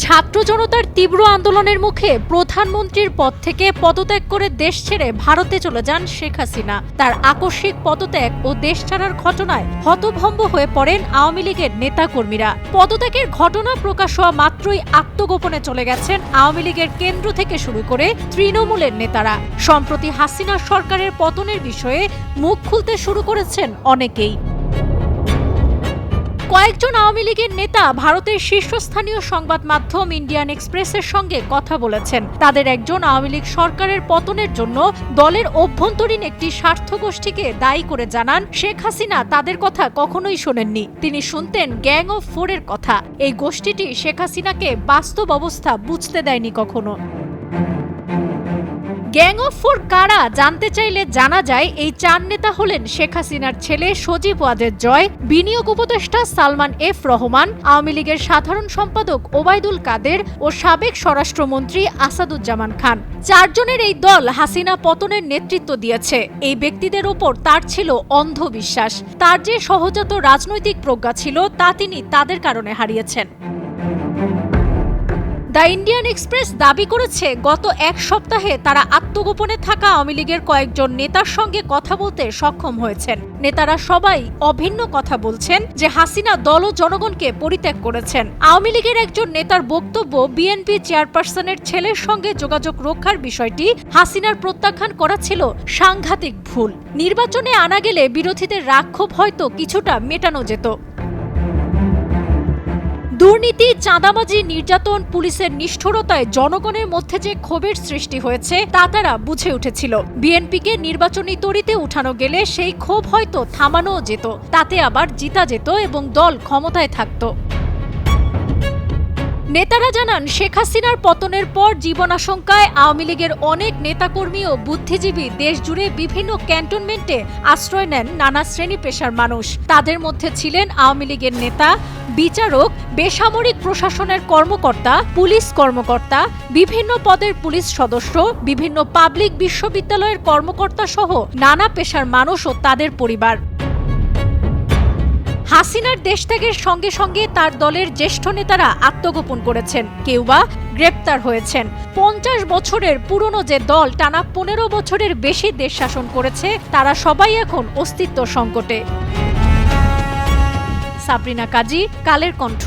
ছাত্র জনতার তীব্র আন্দোলনের মুখে প্রধানমন্ত্রীর পদ থেকে পদত্যাগ করে দেশ ছেড়ে ভারতে চলে যান শেখ হাসিনা। তার আকস্মিক পদত্যাগ ও দেশ ছাড়ার ঘটনায় হতভম্ব হয়ে পড়েন আওয়ামী লীগের নেতাকর্মীরা। পদত্যাগের ঘটনা প্রকাশ হওয়া মাত্রই আত্মগোপনে চলে গেছেন আওয়ামী লীগের কেন্দ্র থেকে শুরু করে তৃণমূলের নেতারা। সম্প্রতি হাসিনা সরকারের পতনের বিষয়ে মুখ খুলতে শুরু করেছেন অনেকেই। কয়েকজন আওয়ামী লীগের নেতা ভারতের শীর্ষস্থানীয় সংবাদ মাধ্যম ইন্ডিয়ান এক্সপ্রেসের সঙ্গে কথা বলেছেন। তাদের একজন আওয়ামী লীগ সরকারের পতনের জন্য দলের অভ্যন্তরীণ একটি স্বার্থগোষ্ঠীকে দায়ী করে জানান, শেখ হাসিনা তাদের কথা কখনোই শোনেননি। তিনি শুনতেন গ্যাং অফ ফোরের কথা। এই গোষ্ঠীটি শেখ হাসিনাকে বাস্তব অবস্থা বুঝতে দেয়নি কখনো। গ্যাং অফ ফোর কারা জানতে চাইলে জানা যায়, এই চার নেতা হলেন শেখ হাসিনার ছেলে সজীব ওয়াজেদ জয়, বিনিয়োগ উপদেষ্টা সালমান এফ রহমান, আওয়ামী লীগের সাধারণ সম্পাদক ওবায়দুল কাদের ও সাবেক স্বরাষ্ট্রমন্ত্রী আসাদুজ্জামান খান। চারজনের এই দল হাসিনা পতনের নেতৃত্ব দিয়েছে। এই ব্যক্তিদের ওপর তার ছিল অন্ধবিশ্বাস। তার যে সহজাত রাজনৈতিক প্রজ্ঞা ছিল তা তিনি তাদের কারণে হারিয়েছেন। দ্য ইন্ডিয়ান এক্সপ্রেস দাবি করেছে, গত এক সপ্তাহে তারা আত্মগোপনে থাকা আওয়ামী লীগের কয়েকজন নেতার সঙ্গে কথা বলতে সক্ষম হয়েছেন। নেতারা সবাই অভিন্ন কথা বলছেন যে হাসিনা দল ও জনগণকে পরিত্যাগ করেছেন। আওয়ামী লীগের একজন নেতার বক্তব্য, বিএনপি চেয়ারপারসনের ছেলের সঙ্গে যোগাযোগ রক্ষার বিষয়টি হাসিনার প্রত্যাখ্যান করা ছিল সাংঘাতিক ভুল। নির্বাচনে আনা গেলে বিরোধীদের রাগক্ষোভ হয়তো কিছুটা মেটানো যেত। দুর্নীতি, চাঁদাবাজি, নির্যাতন, পুলিশের নিষ্ঠুরতায় জনগণের মধ্যে যে ক্ষোভের সৃষ্টি হয়েছে তা তারা বুঝে উঠেছিল। বিএনপিকে নির্বাচনী তরিতে উঠানো গেলে সেই ক্ষোভ হয়তো থামানোও যেত, তাতে আবার জিতা যেত এবং দল ক্ষমতায় থাকত। নেতারা জানান, শেখ হাসিনার পতনের পর জীবনাশঙ্কায় আওয়ামী লীগের অনেক নেতাকর্মী ও বুদ্ধিজীবী দেশ জুড়ে বিভিন্ন ক্যান্টনমেন্টে আশ্রয় নেন নানা শ্রেণী পেশার মানুষ। তাদের মধ্যে ছিলেন আওয়ামী লীগের নেতা, বিচারক, বেসামরিক প্রশাসনের কর্মকর্তা, পুলিশ কর্মকর্তা, বিভিন্ন পদের পুলিশ সদস্য, বিভিন্ন পাবলিক বিশ্ববিদ্যালয়ের কর্মকর্তা সহ নানা পেশার মানুষ ও তাদের পরিবার। হাসিনার দেশত্যাগের সঙ্গে সঙ্গে তার দলের জ্যেষ্ঠ নেতারা আত্মগোপন করেছেন, কেউ বা গ্রেপ্তার হয়েছেন। 50 বছরের পুরনো যে দল টানা 15 বছরের বেশি দেশ শাসন করেছে, তারা সবাই এখন অস্তিত্ব সংকটে। সাবরিনা কাজী, কালের কণ্ঠ।